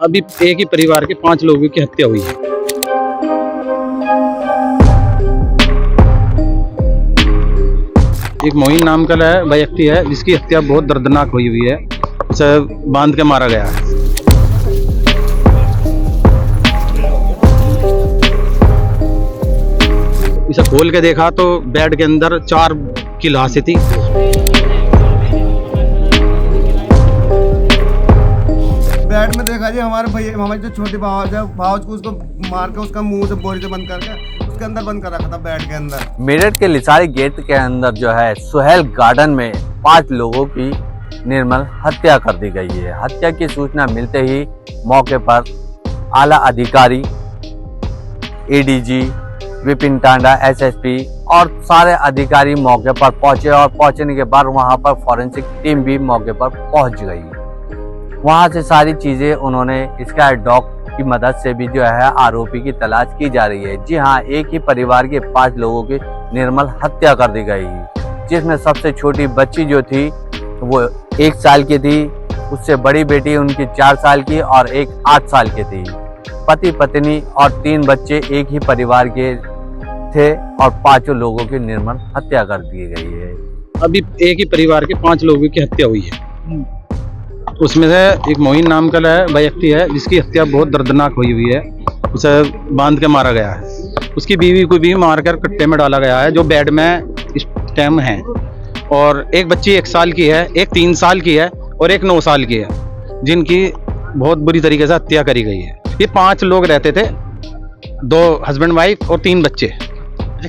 अभी एक ही परिवार के 5 लोगों की हत्या हुई है। एक मोहिन नाम का व्यक्ति है जिसकी हत्या बहुत दर्दनाक हुई है। उसे बांध के मारा गया है। इसे खोल के देखा तो बेड के अंदर 4 की लाशें थी। बेड में देखा जी हमारे भैया, हमारे जो छोटी भावज है, भावज को उसको मार के उसका मुंह से बोरी से बंद करके उसके अंदर बंद कर रखा था बेड के अंदर। मेरठ के लिसारी गेट के अंदर जो है सुहेल गार्डन में 5 लोगों की निर्मल हत्या कर दी गई है। हत्या की सूचना मिलते ही मौके पर आला अधिकारी एडीजी विपिन टांडा एसएसपी और सारे अधिकारी मौके पर पहुंचे और पहुंचने के बाद वहां पर फॉरेंसिक टीम भी मौके पर पहुंच गई। वहां से सारी चीजें उन्होंने स्काई डॉग की मदद से भी जो है आरोपी की तलाश की जा रही है। जी हाँ, एक ही परिवार के 5 लोगों की निर्मल हत्या कर दी गई, जिसमें सबसे छोटी बच्ची जो थी वो 1 साल की थी, उससे बड़ी बेटी उनकी 4 साल की और एक 8 साल की थी। पति पत्नी और 3 बच्चे एक ही परिवार के थे और 5 लोगों की निर्मल हत्या कर दी गई है। अभी एक ही परिवार के 5 लोगों की हत्या हुई है। उसमें से एक मोहिन नाम का व्यक्ति है जिसकी हत्या बहुत दर्दनाक हुई है। उसे बांध के मारा गया है। उसकी बीवी को भी मारकर कट्टे में डाला गया है जो बेड में इस टाइम है। और एक बच्ची 1 साल की है, एक 3 साल की है और एक 9 साल की है, जिनकी बहुत बुरी तरीके से हत्या करी गई है। ये 5 लोग रहते थे, 2 हस्बैंड वाइफ और 3 बच्चे।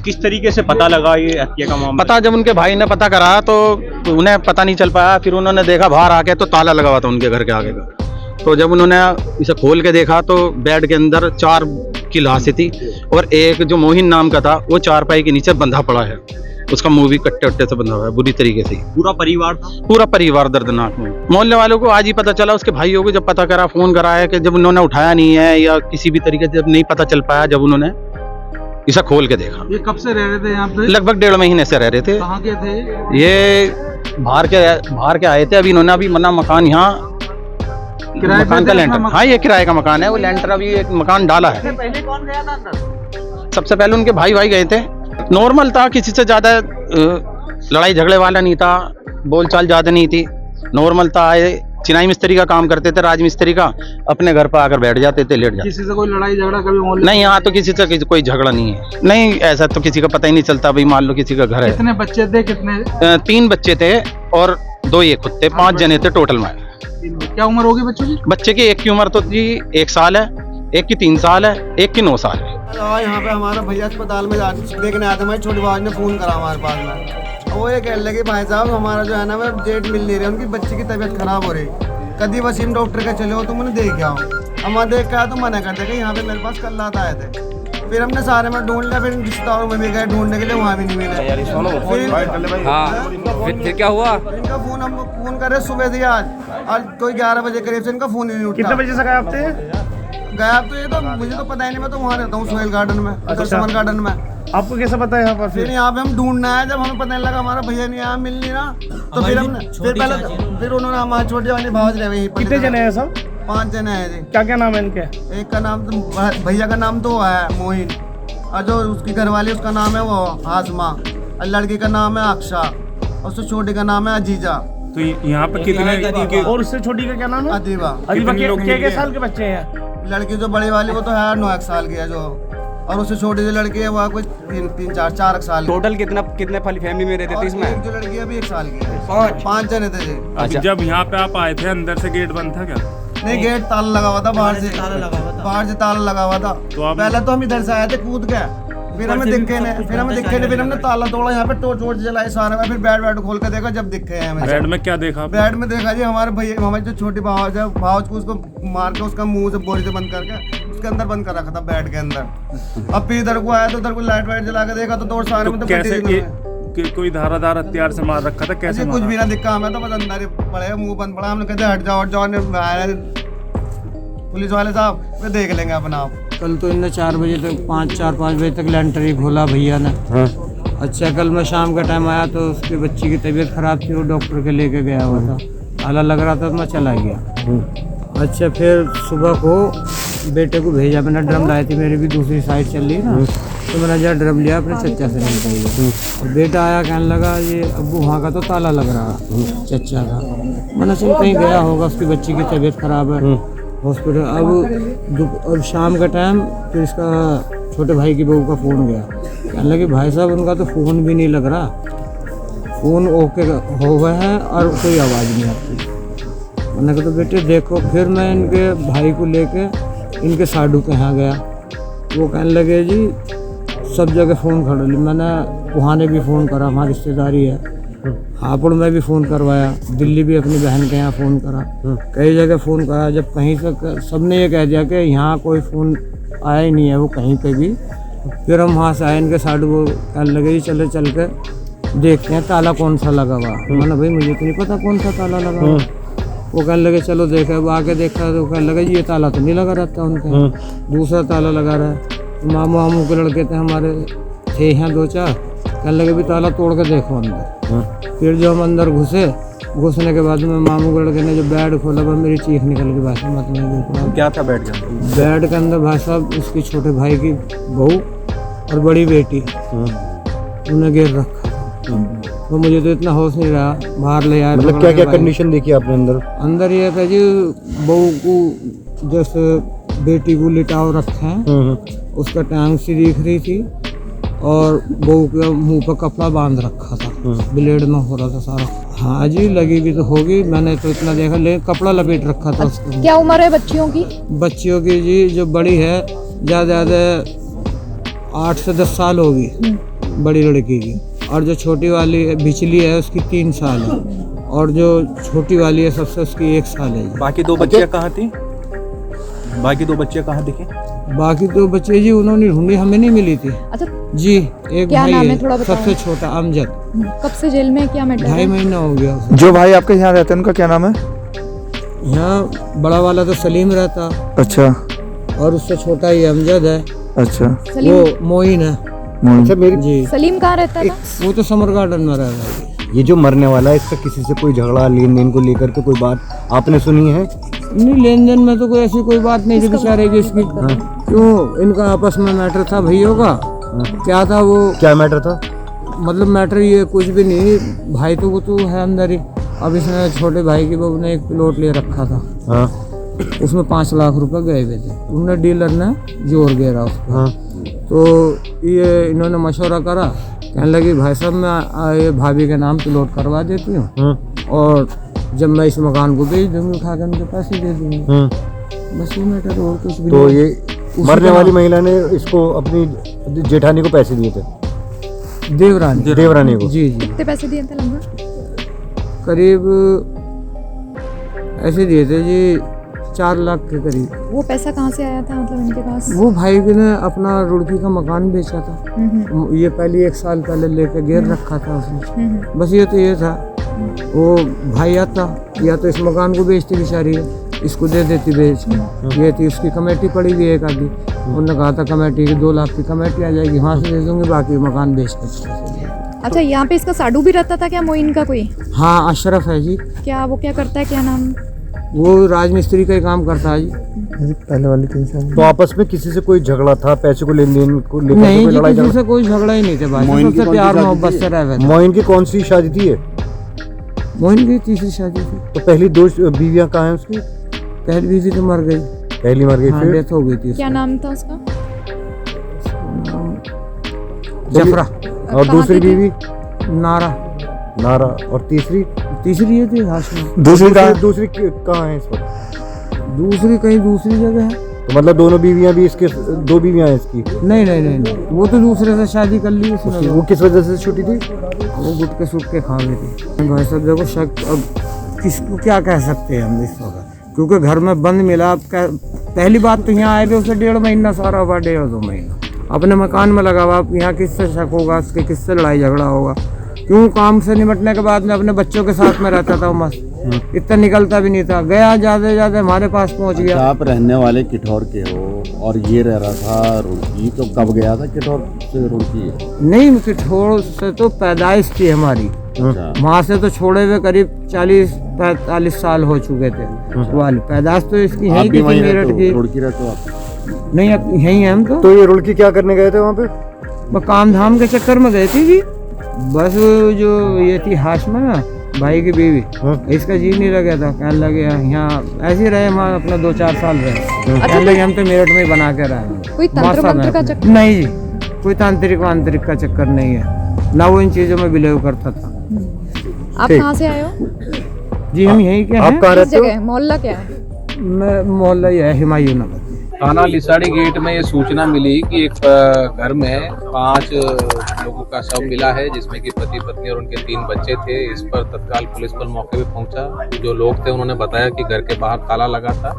किस तरीके से पता लगा ये हत्या का मामला? पता जब उनके भाई ने पता करा तो उन्हें पता नहीं चल पाया। फिर उन्होंने देखा बाहर आके तो ताला लगा हुआ था उनके घर के आगे का। तो जब उन्होंने इसे खोल के देखा तो बेड के अंदर 4 की लाशें थी और एक जो मोहिन नाम का था वो 4 पाई के नीचे बंधा पड़ा है। उसका मुंह भी कट्टे वट्टे से बंधा हुआ है बुरी तरीके से। पूरा परिवार था? पूरा परिवार दर्दनाक में। मोहल्ले वालों को आज ही पता चला। उसके भाइयों को जब पता करा, फोन करा है कि जब उन्होंने उठाया नहीं है या किसी भी तरीके से जब नहीं पता चल पाया, जब उन्होंने इसे खोल के देखा। ये कब से रह रहे थे यहाँ पे? लगभग 1.5 महीने से रह रहे थे। कहाँ के थे ये? बाहर के आए थे। अभी इन्होंने अभी मकान यहाँ मकान का लेंटर, हाँ ये किराए का मकान है। वो लेंटर अभी एक मकान डाला है। पहले कौन गया था अंदर? सबसे पहले उनके भाई गए थे। नॉर्मल था, किसी से ज्यादा लड़ाई झगड़े वाला नहीं था, बोलचाल ज्यादा नहीं थी, नॉर्मल था। चिनाई मिस्त्री का काम करते थे, राज मिस्त्री का। अपने घर पर आकर बैठ जाते थे, लेट जाते। किसी से कोई लड़ाई झगड़ा कभी मोहल्ले? नहीं, यहाँ तो किसी से कोई झगड़ा नहीं है। नहीं, ऐसा तो किसी का पता ही नहीं चलता। भाई मान लो किसी का घर है। कितने बच्चे थे? कितने? 3 बच्चे थे और 2 ये खुद थे। 5 जने थे टोटल में। क्या उम्र होगी बच्चों की? बच्चे की एक की उम्र तो जी 1 साल है, एक की 3 साल है, एक की 9 साल है। यहाँ पे हमारा भैया अस्पताल में देखने आया था। हमारी छोटी भाई ने फोन करा हमारे पास में। वो ये कहने लगे भाई साहब हमारा जो है ना वो डेट मिल नहीं रही, उनकी बच्ची की तबीयत खराब हो रही, कभी वसीम डॉक्टर के चले हो तो मैंने देख आओ। हम देख के आया तो मना करते कि यहाँ पे मेरे पास कल रात आए थे। फिर हमने सारे में ढूंढ लिया, फिर रिश्तेदारों में भी गए ढूंढने के लिए, वहाँ भी नहीं मिले। फिर क्या हुआ? इनका फोन हम फोन करे सुबह से आज कोई 11 बजे करीब से इनका फोन ही नहीं उठा। कितने बजे से गायब थे? गायब तो ये तो मुझे तो पता ही नहीं। मैं तो वहाँ रहता हूँ सुहेल गार्डन में, समर गार्डन में। आपको कैसे पता है यहाँ पर? फिर यहाँ पे हम ढूंढना है, जब हमें पता नहीं लगा हमारा भैया नहीं आया, मिल नहीं रहा, तो फिर हमने फिर उन्होंने हमारी छोटी वाली भावज रहे वहीं। कितने जने हैं सब? 5 जने हैं जी। क्या क्या नाम है इनके? एक का नाम तो भैया का नाम तो है मोहिन, और जो उसकी घरवाली उसका नाम है वो हाजमा, और लड़की का नाम है अक्षा, और उससे छोटी का नाम है अजीजा। तो यहाँ पे कितने? और उससे छोटी का क्या नाम है? अदीबा। अदीबा के साल के बच्चे हैं? लड़की जो बड़ी वाली वो तो है 9 साल की है जो, और उससे छोटी जो लड़की है वो कुछ 4 साल। टोटल कितने फैमिली में रहते थे इसमें? एक जो लड़की है अभी 1 साल की है। 5 जने थे जी। अच्छा। जब यहाँ पे आप आए थे अंदर से गेट बंद था क्या? नहीं, गेट ताला लगा हुआ था बाहर से ताला लगा हुआ था। तो पहले तो हम इधर से आए थे कूद के, फिर हमें दिखे नहीं, फिर हमने ताला तोड़ा, यहाँ पे टोर्च जलाई सारे में, फिर बेड खोल के देखा, जब दिखे हैं हमें। बेड में क्या देखा? बेड में देखा जी हमारे भैया, हमारी जो छोटी भावज है, भावज को उसको मार के उसका मुंह से बोरी से बंद करके उसके अंदर बंद कर रखा था बेड के अंदर। अब फिर इधर को आया तो इधर को लाइट वाइट जला के देखा तो दौड़ सारे में तो कैसे कोई धारादार हथियार से मार रखा था? कैसे? कुछ भी ना दिखा हमें तो, बस अंदर ही पड़े, मुंह बंद पड़ा। हमने कहते हट जाओ पुलिस वाले साहब, वे देख लेंगे अपना आप। कल तो इनने 4 बजे तक 4-5 बजे तक लेंटर ही खोला भैया ने। अच्छा, कल मैं शाम का टाइम आया तो उसकी बच्ची की तबीयत खराब थी, वो डॉक्टर के लेके गया हुआ था। ताला लग रहा था तो मैं चला गया। अच्छा फिर सुबह को बेटे को भेजा, मैंने ड्रम लाई थी, मेरी भी दूसरी साइड चल रही ना, तो मैंने जहाँ ड्रम लिया अपने चचा से मिल गई। और बेटा आया कहने लगा ये अब्बू वहाँ का तो ताला लग रहा चचा का। मैंने चल कहीं गया होगा, उसकी बच्ची की तबीयत खराब है हॉस्पिटल। अब शाम का टाइम फिर इसका छोटे भाई की बहू का फ़ोन गया, कहने लगे भाई साहब उनका तो फ़ोन भी नहीं लग रहा, फ़ोन ओके हो गया है और कोई आवाज़ नहीं आती। मैंने कहा तो बेटे देखो। फिर मैं इनके भाई को लेके इनके साडू के यहाँ गया, वो कहने लगे जी सब जगह फ़ोन खड़ा ली। मैंने वहाँ ने भी फ़ोन करा, हमारी रिश्तेदारी है, हापुड़ में भी फ़ोन करवाया, दिल्ली भी अपनी बहन के यहाँ फ़ोन करा, कई जगह फ़ोन करा। जब कहीं से सबने ये कह दिया कि यहाँ कोई फ़ोन आया ही नहीं है वो कहीं पे भी। फिर हम वहाँ से आए, इनके साडू को कहने लगे जी चले चल के देखते हैं ताला कौन सा लगा हुआ। मैंने भाई मुझे तो नहीं पता कौन सा ताला लगा हुआ। वो कहने लगे चलो देखे। अब आके देखा तो कहने लगे ये ताला तो नहीं लगा रहता उनके, दूसरा ताला लगा रहा है। मामू मामू के लड़के थे हमारे, थे यहाँ 2-4, कहने लगे भी ताला तोड़ के देखो अंदर। फिर जो हम अंदर घुसने के बाद में मामू के लड़के ने जो बेड खोला, वह मेरी चीख निकल गई। भाई साहब मतलब क्या था बेड के अंदर? बेड के अंदर भाई साहब उसके छोटे भाई की बहू और बड़ी बेटी उन्हें गिर रखा। तो मुझे तो इतना होश नहीं रहा, बाहर ले आया। मतलब क्या क्या कंडीशन देखी आपने अंदर? अंदर ये था जी बहू को जैसे बेटी को लिटाव रखा है, उसका टांग सी दिख रही थी और बहू के मुंह पर कपड़ा बांध रखा था, ब्लेड में हो रहा था सारा। हाँ जी लगी भी तो होगी, मैंने तो इतना देखा, लेकिन कपड़ा लपेट रखा था उसको। क्या उम्र है बच्चियों की? बच्चियों की जी जो बड़ी है ज़्यादा 8 से 10 साल होगी बड़ी लड़की की, और जो छोटी वाली बिचली है उसकी 3 साल है, और जो छोटी वाली है सबसे उसकी 1 साल है। बाकी 2 बच्चियां कहाँ थी? बाकी 2 बच्चियां कहाँ दिखे? बाकी 2 बच्चे जी उन्होंने ढूंढी, हमें नहीं मिली थी। अच्छा जी एक क्या भाई नाम है है थोड़ा बताओ? सबसे छोटा अमजद, कब से जेल में, क्या मैटर 2.5 है? महीना हो गया उसे। जो भाई आपके यहाँ रहते हैं उनका क्या नाम है? यहाँ बड़ा वाला तो सलीम रहता, अच्छा और उससे छोटा ही अमजद है, अच्छा। सलीम? वो मोइन है। अच्छा मेरी जी सलीम कहाँ रहता था? वो तो समर गार्डन में रहता है। ये जो मरने वाला है इसका किसी से कोई झगड़ा लेन देन को लेकर के कोई बात आपने सुनी है? नहीं लेन देन में तो कोई ऐसी कोई बात नहीं थी बेचारे की इसकी। क्यों इनका आपस में मैटर था भैयों का? क्या था वो? क्या मैटर था? मतलब मैटर ये कुछ भी नहीं, भाई तो वो तो है अंदर ही। अब इसने छोटे भाई की बहू ने एक प्लॉट ले रखा था, हाँ उसमें 5 लाख रुपए गए हुए थे, उन्होंने डीलर ने जोर घेरा उसको। हाँ तो ये इन्होंने मशवरा करा, कहने लगी भाई साहब मैं ये भाभी के नाम प्लॉट करवा देती हूँ और जब मैं इस मकान को बेच दूंगी उठा कर उनके पैसे दे दूंगी, बस ये मैटर और कुछ भी तो नहीं। ये मरने वाली महिला ने इसको अपनी जेठानी को पैसे दिए थे? देवरानी को? जी जी। कितने पैसे दिए थे लगभग? करीब ऐसे दिए थे जी 4 लाख के करीब। वो पैसा कहाँ से आया था मतलब इनके पास? वो भाई ने अपना रुड़की का मकान बेचा था, ये पहले 1 साल पहले लेके गिर रखा था उसने। बस ये तो ये था, वो भाई आता या तो इस मकान को बेचती बेचारी है, इसको दे देती बेच के। ये थी उसकी कमेटी पड़ी हुई एक आधी, उन्होंने कहा था कमेटी की 2 लाख की कमेटी आ जाएगी, वहाँ से दे दूंगी, बाकी मकान बेच के। अच्छा यहाँ पे इसका साडू भी रहता था क्या मोइन का कोई? हाँ अशरफ है जी। क्या वो क्या करता है, क्या नाम? वो राजमिस्त्री का ही काम करता है जी। पहले वाली 3 साल। तो आपस में किसी से कोई झगड़ा था, पैसे को लेन देन को लेकर नहीं कोई जी लड़ाई किसी से कोई झगड़ा ही नहीं था भाई, सबसे प्यार मोहब्बत से रह रहे थे। मोइन की कौन सी शादी थी ये? मोइन की 3री शादी थी। तो पहली 2 बीवियां कहाँ हैं उसकी? पहली बीवी तो मर गई, पहली मर गई, हाँ फिर डेथ हो गई थी। क्या नाम था उसका? जफरा। और दूसरी बीवी? नारा। नारा। और तीसरी? तीसरी ये थी हाशमा। दूसरी कहाँ है इस वक्त? दूसरी कहीं दूसरी जगह है। तो मतलब दोनों बीवियां भी इसके, 2 बीवियां हैं इसकी? नहीं, वो तो दूसरे से शादी कर ली उसने। वो किस वजह से छुट्टी थी? वो गुटके सुट के खा गई थी। भाई साहब देखो शक, अब किसको क्या कह सकते हैं हम इस वक्त, क्योंकि घर में बंद मिला। अब पहली बात तो यहाँ आए थे उसे 1.5 महीना सारा हुआ, 1.5-2 महीना अपने मकान में लगा हुआ। यहाँ किससे शक होगा, उसके किससे लड़ाई झगड़ा होगा? क्यों काम से निपटने के बाद में अपने बच्चों के साथ में रहता था, मस्त इतना निकलता भी नहीं था। गया ज्यादा हमारे पास पहुंच गया। आप रहने वाले किठौर के हो और ये रह रहा था रुड़की, तो कब गया था किठौर से रुड़की? नहीं किठौर से तो पैदाइश थी हमारी, वहाँ से तो छोड़े हुए करीब 40 45 साल हो चुके थे। वाली पैदाश तो इसकी है आप ही भी किसी वहीं मेरठ रहते की। हो, रुड़की रहते हो आप? नहीं, अब यहीं हैं हम तो ये रुड़की क्या करने गए थे वहाँ पे? वो काम धाम के चक्कर में गए थे जी। बस वो जो ये थी हाशमा ना, भाई की बीवी, इसका जी नहीं लगा था, कहने लगे यहाँ ऐसे ही रहे, वहाँ अपना 2-4 साल रहे। कहने लगे हम तो मेरठ में ही बना के रहे। कोई तंत्र मंत्र का चक्कर? नहीं जी, कोई तांत्रिक वांत्रिक का चक्कर नहीं है, ना वो इन चीजों में बिलीव करता था। आप कहाँ से आए हो? जी हम यहीं के हैं। आप कहाँ किस रहते हो? जगह? मोहल्ला क्या है? मैं मोहल्ला ही है हुमायूं नगर। थाना लिसाड़ी गेट में ये सूचना मिली कि एक घर में 5 लोगों का शव मिला है, जिसमें कि पति पत्नी और उनके 3 बच्चे थे। इस पर तत्काल पुलिस बल मौके पे पहुंचा। जो लोग थे उन्होंने बताया कि घर के बाहर ताला लगा था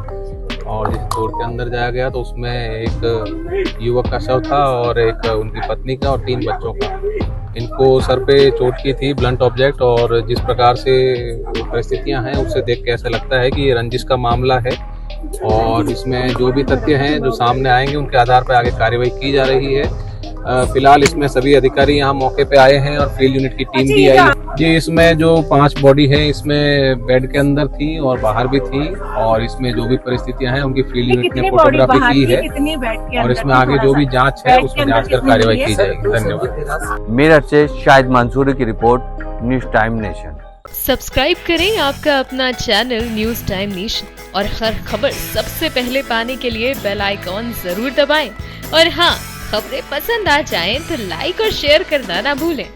और जिस तोड़ के अंदर जाया गया तो उसमें एक युवक का शव था और एक उनकी पत्नी का और 3 बच्चों का। इनको सर पे चोट की थी, ब्लंट ऑब्जेक्ट, और जिस प्रकार से परिस्थितियां हैं उससे देख के ऐसा लगता है कि ये रंजिश का मामला है और इसमें जो भी तथ्य हैं जो सामने आएंगे उनके आधार पर आगे कार्रवाई की जा रही है। फिलहाल इसमें सभी अधिकारी यहाँ मौके पे आए हैं और फील्ड यूनिट की टीम भी आई है। ये इसमें जो 5 बॉडी है इसमें बेड के अंदर थी और बाहर भी थी और इसमें जो भी परिस्थितियां हैं उनकी फील्ड यूनिट ने फोटोग्राफी की है और इसमें आगे जो भी जांच है उसमें जांच कर कार्रवाई की जाएगी। धन्यवाद। मेरठ से शाहिद मंसूरी की report, news time nation. Subscribe करें आपका अपना चैनल न्यूज टाइम नेशन और हर खबर सबसे पहले पाने के लिए बेल आइकॉन जरूर दबाएं। और हाँ, खबरें पसंद आ जाएं तो लाइक और शेयर करना ना भूलें।